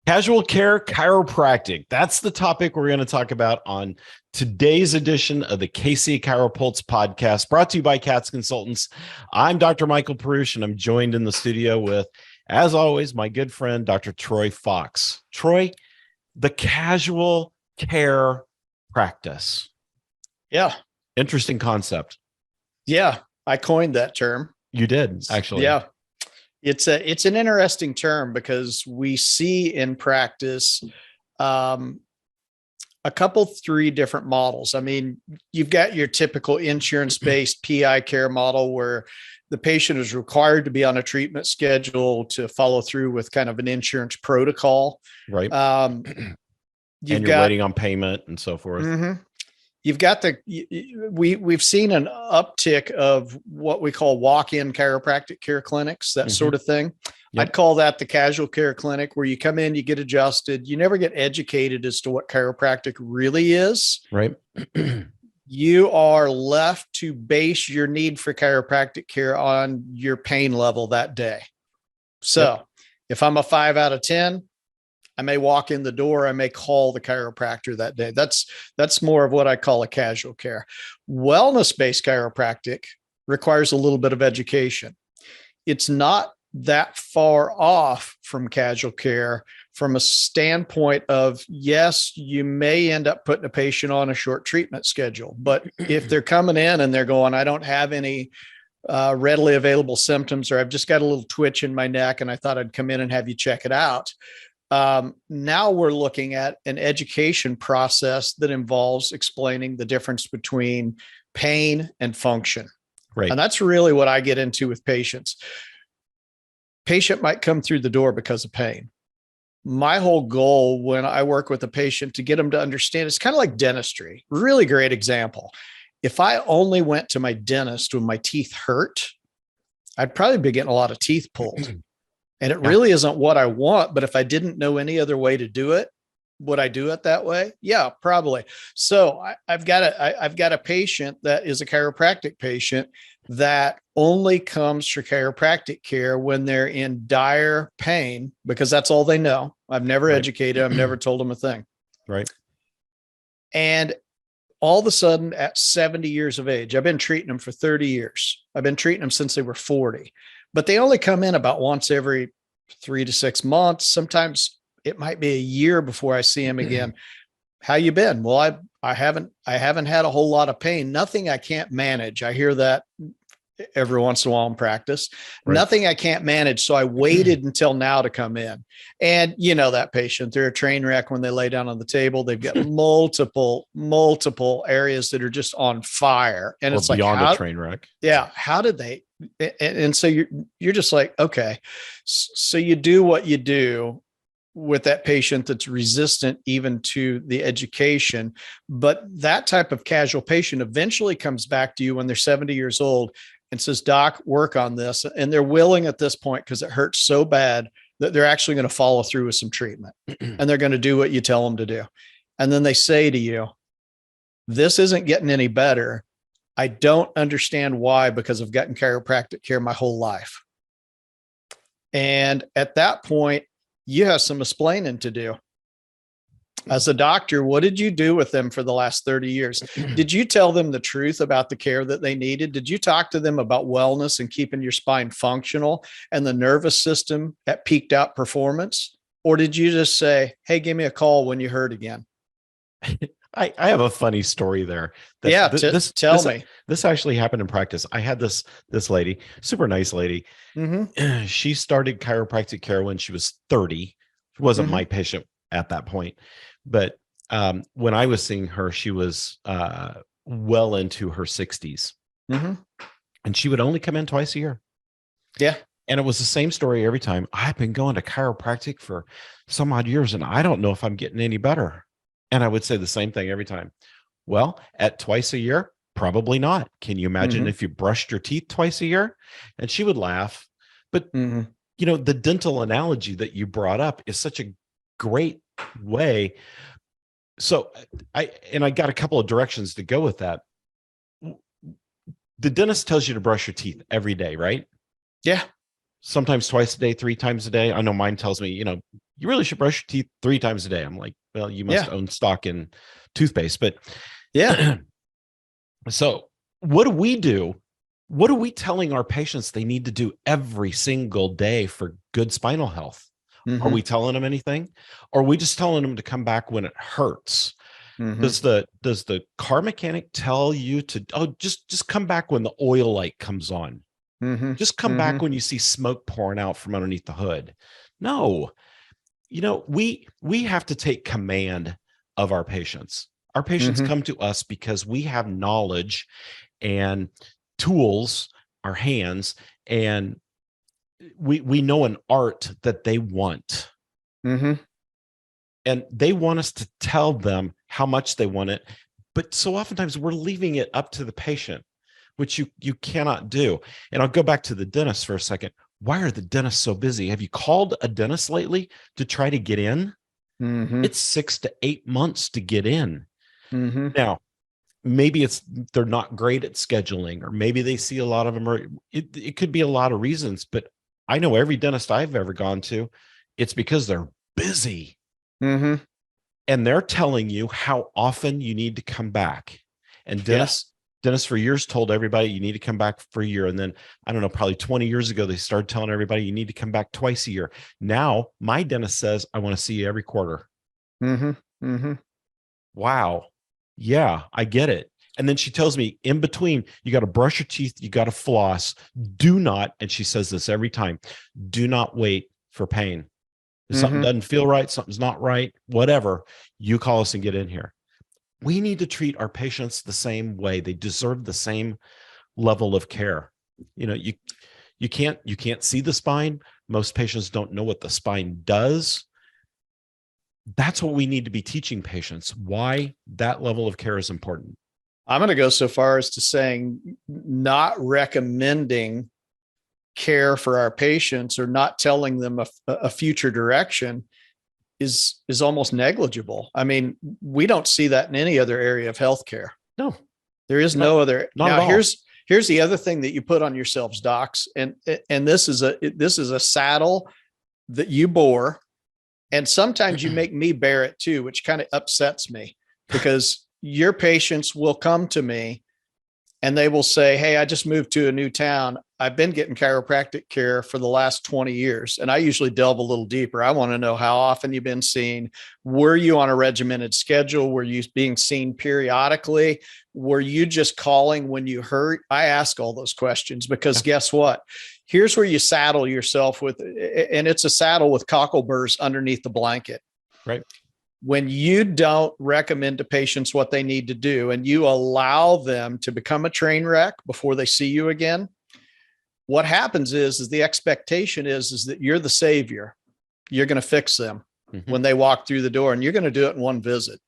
Casual care chiropractic. That's the topic we're going to talk about on today's edition of the KC CHIROpulse podcast, brought to you by CATS Consultants. I'm Dr. Michael Perusich, and I'm joined in the studio with, as always, my good friend, Dr. Troy Fox. Troy, the casual care practice. Yeah. Interesting concept. Yeah. I coined that term. You did, actually. Yeah. It's an interesting term because we see in practice a couple, three different models. I mean, you've got your typical insurance-based PI care model where the patient is required to be on a treatment schedule to follow through with kind of an insurance protocol. Right. And you're waiting on payment and so forth. Mm-hmm. You've got we've seen an uptick of what we call walk-in chiropractic care clinics, that sort of thing. Yep. I'd call that the casual care clinic, where you come in, you get adjusted. You never get educated as to what chiropractic really is. Right. You are left to base your need for chiropractic care on your pain level that day. So if I'm a 5 out of 10, I may walk in the door. I may call the chiropractor that day. That's more of what I call a casual care. Wellness-based chiropractic requires a little bit of education. It's not that far off from casual care from a standpoint of, yes, you may end up putting a patient on a short treatment schedule, but if they're coming in and they're going, I don't have any readily available symptoms, or I've just got a little twitch in my neck and I thought I'd come in and have you check it out. Now we're looking at an education process that involves explaining the difference between pain and function. Right. And that's really what I get into with patients. Patient might come through the door because of pain. My whole goal when I work with a patient to get them to understand, it's kind of like dentistry. Really great example. If I only went to my dentist when my teeth hurt, I'd probably be getting a lot of teeth pulled. And it really isn't what I want, but if I didn't know any other way to do it, would I do it that way? Yeah, probably. So I've got a patient that is a chiropractic patient that only comes for chiropractic care when they're in dire pain, because that's all they know. I've never educated, I've never told them a thing. Right. And all of a sudden at 70 years of age, I've been treating them for 30 years. I've been treating them since they were 40. But they only come in about once every 3 to 6 months. Sometimes it might be a year before I see them again. How you been? Well, I haven't had a whole lot of pain. Nothing I can't manage. I hear that every once in a while in practice. Right. Nothing I can't manage. So I waited until now to come in. And you know that patient, they're a train wreck when they lay down on the table. They've got multiple areas that are just on fire. And it's like beyond a train wreck. Yeah. How did they? And so you're just like, okay, so you do what you do with that patient that's resistant even to the education. But that type of casual patient eventually comes back to you when they're 70 years old and says, Doc, work on this. And they're willing at this point, because it hurts so bad, that they're actually going to follow through with some treatment and they're going to do what you tell them to do. And then they say to you, this isn't getting any better. I don't understand why, because I've gotten chiropractic care my whole life. And at that point, you have some explaining to do. As a doctor, what did you do with them for the last 30 years? Did you tell them the truth about the care that they needed? Did you talk to them about wellness and keeping your spine functional and the nervous system at peaked out performance? Or did you just say, hey, give me a call when you hurt again? I have a funny story there. Tell me. This actually happened in practice. I had this lady, super nice lady. Mm-hmm. She started chiropractic care when she was 30. She wasn't my patient at that point. But when I was seeing her, she was well into her 60s. Mm-hmm. And she would only come in twice a year. Yeah. And it was the same story every time. I've been going to chiropractic for some odd years, and I don't know if I'm getting any better. And I would say the same thing every time. Well, at twice a year, probably not. Can you imagine if you brushed your teeth twice a year? And she would laugh. But, you know, the dental analogy that you brought up is such a great way. So I got a couple of directions to go with that. The dentist tells you to brush your teeth every day, right? Yeah. Sometimes twice a day, 3 times a day. I know mine tells me, you know, you really should brush your teeth 3 times a day. I'm like, well, you must Yeah. own stock in toothpaste. But Yeah. so what do we do? What are we telling our patients they need to do every single day for good spinal health? Are Mm-hmm. we telling them anything? Or are we just telling them to come back when it hurts? Mm-hmm. Does the car mechanic tell you to, oh, just come back when the oil light comes on? Mm-hmm. Just come Mm-hmm. back when you see smoke pouring out from underneath the hood. No, we have to take command of our patients. Our patients Mm-hmm. come to us because we have knowledge and tools, our hands, and we know an art that they want. Mm-hmm. And they want us to tell them how much they want it. But so oftentimes we're leaving it up to the patient, which you cannot do. And I'll go back to the dentist for a second. Why are the dentists so busy? Have you called a dentist lately to try to get in? Mm-hmm. It's 6 to 8 months to get in. Mm-hmm. Now, maybe they're not great at scheduling, or maybe they see a lot of them, or it could be a lot of reasons. But I know every dentist I've ever gone to, it's because they're busy. Mm-hmm. And they're telling you how often you need to come back. And Yeah. Dennis for years told everybody you need to come back for a year. And then I don't know, probably 20 years ago, they started telling everybody you need to come back twice a year. Now my dentist says, I want to see you every quarter. Mm-hmm. Mm-hmm. Wow. Yeah, I get it. And then she tells me in between, you got to brush your teeth, you got to floss. Do not, and she says this every time, do not wait for pain. If something Mm-hmm. doesn't feel right, something's not right, whatever, you call us and get in here. We need to treat our patients the same way. They deserve the same level of care. You can't see the spine. Most patients don't know what the spine does. That's what we need to be teaching patients, why that level of care is important. I'm going to go so far as to saying not recommending care for our patients or not telling them a future direction is almost negligible. I mean, we don't see that in any other area of healthcare. No, There is not, no other. not at Now, all. here's the other thing that you put on yourselves, docs, and this is a saddle that you bore, and sometimes you make me bear it too, which kind of upsets me because your patients will come to me and they will say, hey, I just moved to a new town. I've been getting chiropractic care for the last 20 years. And I usually delve a little deeper. I want to know how often you've been seen. Were you on a regimented schedule? Were you being seen periodically? Were you just calling when you hurt? I ask all those questions because guess what? Here's where you saddle yourself with, and it's a saddle with cockleburrs underneath the blanket. Right. When you don't recommend to patients what they need to do and you allow them to become a train wreck before they see you again, what happens is the expectation is that you're the savior. You're going to fix them when they walk through the door, and you're going to do it in one visit.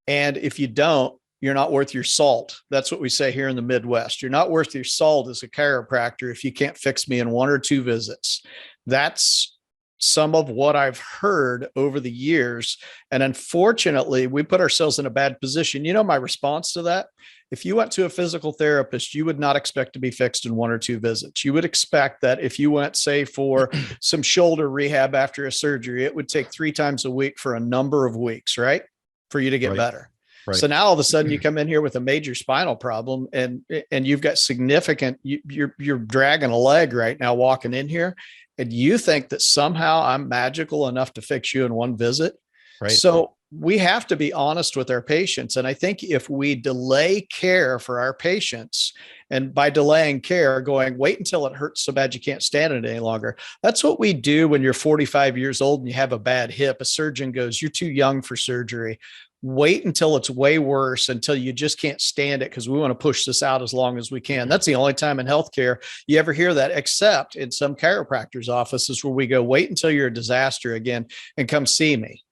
And if you don't, you're not worth your salt. That's what we say here in the Midwest. You're not worth your salt as a chiropractor if you can't fix me in 1 or 2 visits. That's some of what I've heard over the years. And unfortunately, we put ourselves in a bad position. You know, my response to that, if you went to a physical therapist, you would not expect to be fixed in 1 or 2 visits. You would expect that if you went, say, for some shoulder rehab after a surgery, it would take 3 times a week for a number of weeks, right? For you to get better. Right. So now all of a sudden you come in here with a major spinal problem and you've got significant, you're dragging a leg right now walking in here. And you think that somehow I'm magical enough to fix you in 1 visit. Right. So we have to be honest with our patients. And I think if we delay care for our patients, and by delaying care, going, wait until it hurts so bad you can't stand it any longer. That's what we do when you're 45 years old and you have a bad hip. A surgeon goes, you're too young for surgery. Wait until it's way worse, until you just can't stand it, because we want to push this out as long as we can. That's the only time in healthcare you ever hear that, except in some chiropractors' offices where we go, wait until you're a disaster again and come see me.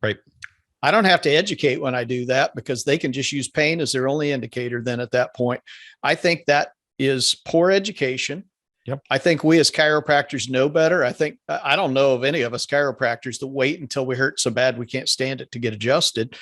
Right. I don't have to educate when I do that, because they can just use pain as their only indicator then at that point. I think that is poor education. Yep. I think we as chiropractors know better. I don't know of any of us chiropractors that wait until we hurt so bad we can't stand it to get adjusted.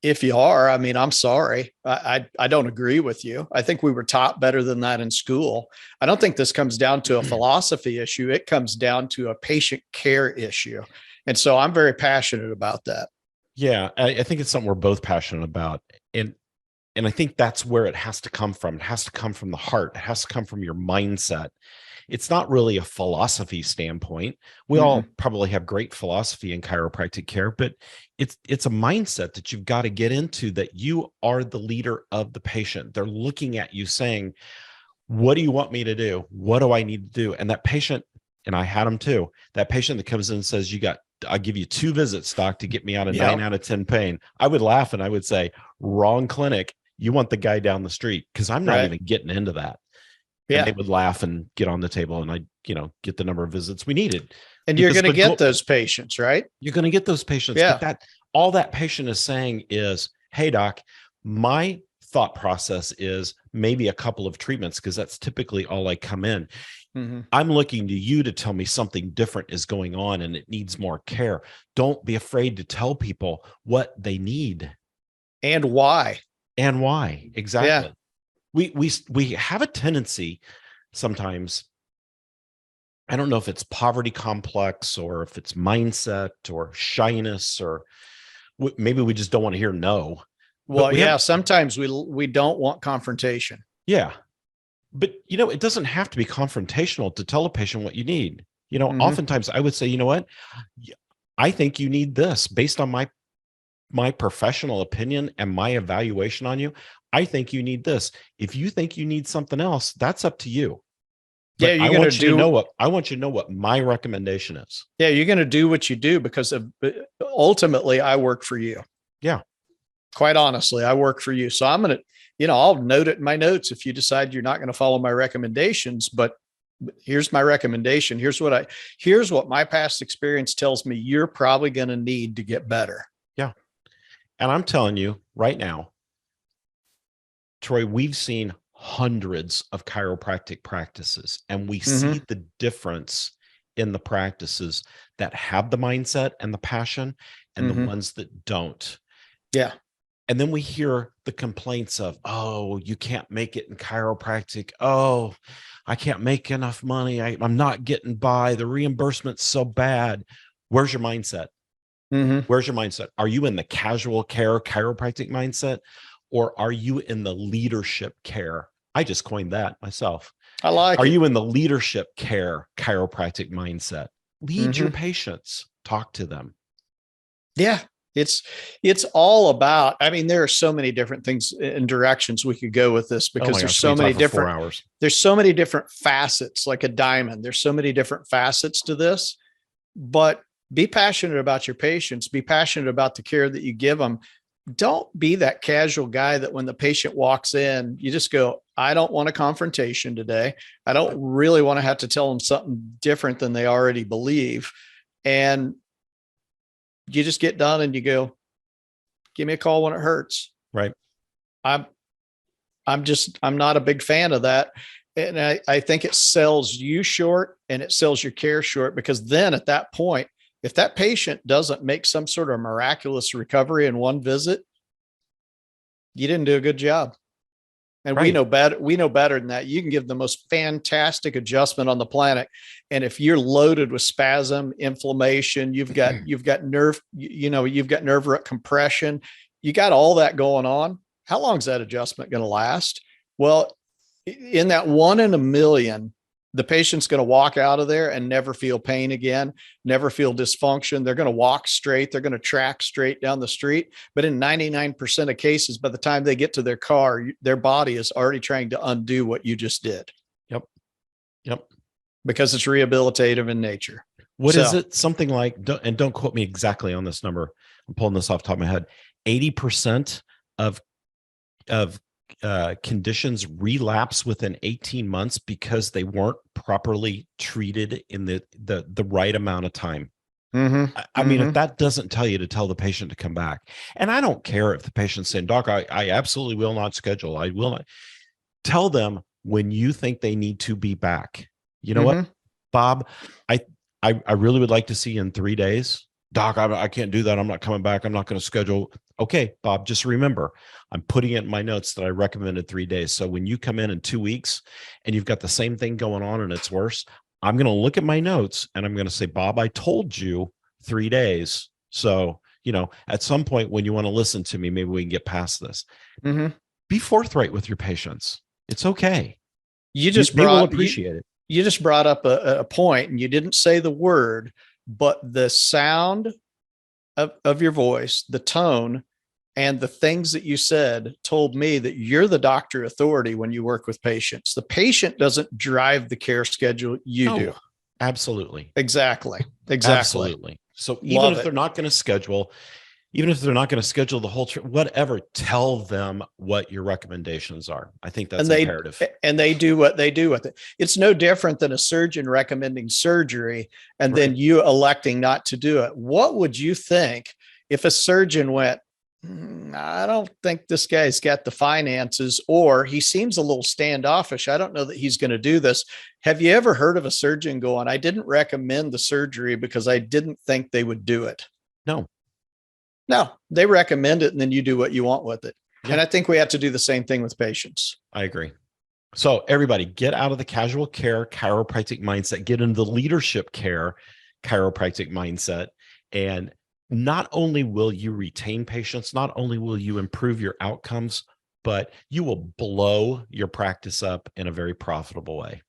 If you are, I mean, I'm sorry. I don't agree with you. I think we were taught better than that in school. I don't think this comes down to a philosophy issue. It comes down to a patient care issue. And so I'm very passionate about that. Yeah, I think it's something we're both passionate about. And I think that's where it has to come from. It has to come from the heart. It has to come from your mindset. It's not really a philosophy standpoint. We all probably have great philosophy in chiropractic care, but it's a mindset that you've got to get into, that you are the leader of the patient. They're looking at you saying, what do you want me to do? What do I need to do? And that patient, and I had them too, that patient that comes in and says, I'll give you 2 visits, doc, to get me out of 9 out of 10 pain. I would laugh and I would say, wrong clinic. You want the guy down the street, because I'm not even getting into that. And they would laugh and get on the table, and I, get the number of visits we needed. And you're going to get those patients, right? You're going to get those patients. Yeah. But all that patient is saying is, hey, doc, my thought process is maybe a couple of treatments, because that's typically all I come in. I'm looking to you to tell me something different is going on and it needs more care. Don't be afraid to tell people what they need. And why. Exactly. Yeah. We have a tendency sometimes, I don't know if it's poverty complex or if it's mindset or shyness, or maybe we just don't want to hear no. Well, sometimes we don't want confrontation. Yeah. But, it doesn't have to be confrontational to tell a patient what you need. Oftentimes I would say, you know what, I think you need this based on my professional opinion and my evaluation on you. I think you need this. If you think you need something else, that's up to you. But I want you to know what my recommendation is. Yeah, you're going to do what you do because ultimately I work for you. Yeah. Quite honestly, I work for you. So I'm going to, I'll note it in my notes if you decide you're not going to follow my recommendations, but here's my recommendation. Here's what my past experience tells me you're probably going to need to get better. Yeah. And I'm telling you right now, Troy, we've seen hundreds of chiropractic practices, and we see the difference in the practices that have the mindset and the passion and the ones that don't. Yeah. And then we hear the complaints of, oh, you can't make it in chiropractic. Oh, I can't make enough money. I'm not getting by. The reimbursement's so bad. Where's your mindset? Where's your mindset? Are you in the casual care chiropractic mindset, or are you in the leadership care? I just coined that myself. I like it. Are you in the leadership care chiropractic mindset? Lead your patients. Talk to them. Yeah. It's all about, there are so many different things and directions we could go with this, because there's so many different facets, like a diamond. There's so many different facets to this, but be passionate about your patients, be passionate about the care that you give them. Don't be that casual guy that when the patient walks in, you just go, I don't want a confrontation today. I don't really want to have to tell them something different than they already believe. And you just get done and you go, give me a call when it hurts. Right. I'm not a big fan of that. And I think it sells you short and it sells your care short, because then at that point, if that patient doesn't make some sort of miraculous recovery in one visit, you didn't do a good job. And we know better than that. You can give the most fantastic adjustment on the planet, and if you're loaded with spasm, inflammation, you've got nerve, you've got nerve root compression, you got all that going on. How long is that adjustment going to last? Well, in that 1 in a million, the patient's going to walk out of there and never feel pain again, never feel dysfunction. They're going to walk straight. They're going to track straight down the street. But in 99% of cases, by the time they get to their car, their body is already trying to undo what you just did. Yep. Because it's rehabilitative in nature. What is it? Something like, and don't quote me exactly on this number, I'm pulling this off the top of my head. 80% of conditions relapse within 18 months because they weren't properly treated in the right amount of time. I mean, if that doesn't tell you to tell the patient to come back, and I don't care if the patient's saying, doc, I absolutely will not schedule. I will not. Tell them when you think they need to be back. You know what, Bob, I really would like to see you in 3 days, Doc, I can't do that. I'm not coming back. I'm not going to schedule. Okay, Bob, just remember, I'm putting it in my notes that I recommended 3 days. So when you come in 2 weeks and you've got the same thing going on and it's worse, I'm going to look at my notes and I'm going to say, Bob, I told you 3 days. So, at some point when you want to listen to me, maybe we can get past this. Mm-hmm. Be forthright with your patients. It's okay. They will appreciate it. You just brought up a point, and you didn't say the word, but the sound of your voice, the tone, and the things that you said told me that you're the doctor authority when you work with patients. The patient doesn't drive the care schedule. You do. Absolutely. Exactly. Absolutely. So even if they're not going to schedule the whole trip, whatever, tell them what your recommendations are. I think that's imperative. And they do what they do with it. It's no different than a surgeon recommending surgery and then you electing not to do it. What would you think if a surgeon went, I don't think this guy's got the finances, or he seems a little standoffish. I don't know that he's going to do this. Have you ever heard of a surgeon going, I didn't recommend the surgery because I didn't think they would do it? No, they recommend it and then you do what you want with it. Yeah. And I think we have to do the same thing with patients. I agree. So everybody, get out of the casual care chiropractic mindset, get into the leadership care chiropractic mindset. And not only will you retain patients, not only will you improve your outcomes, but you will blow your practice up in a very profitable way.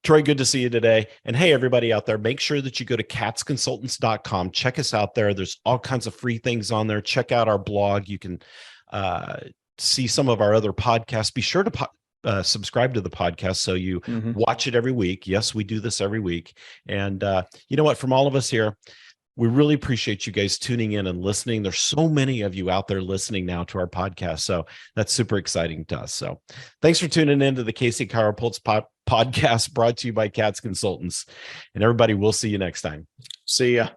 Troy, good to see you today. And hey, everybody out there, make sure that you go to katzconsultants.com. Check us out there. There's all kinds of free things on there. Check out our blog. You can see some of our other podcasts. Be sure to subscribe to the podcast so you watch it every week. Yes, we do this every week. And you know what? From all of us here, we really appreciate you guys tuning in and listening. There's so many of you out there listening now to our podcast. So that's super exciting to us. So thanks for tuning in to the KC CHIROpulse podcast brought to you by Katz Consultants. And everybody, we'll see you next time. See ya.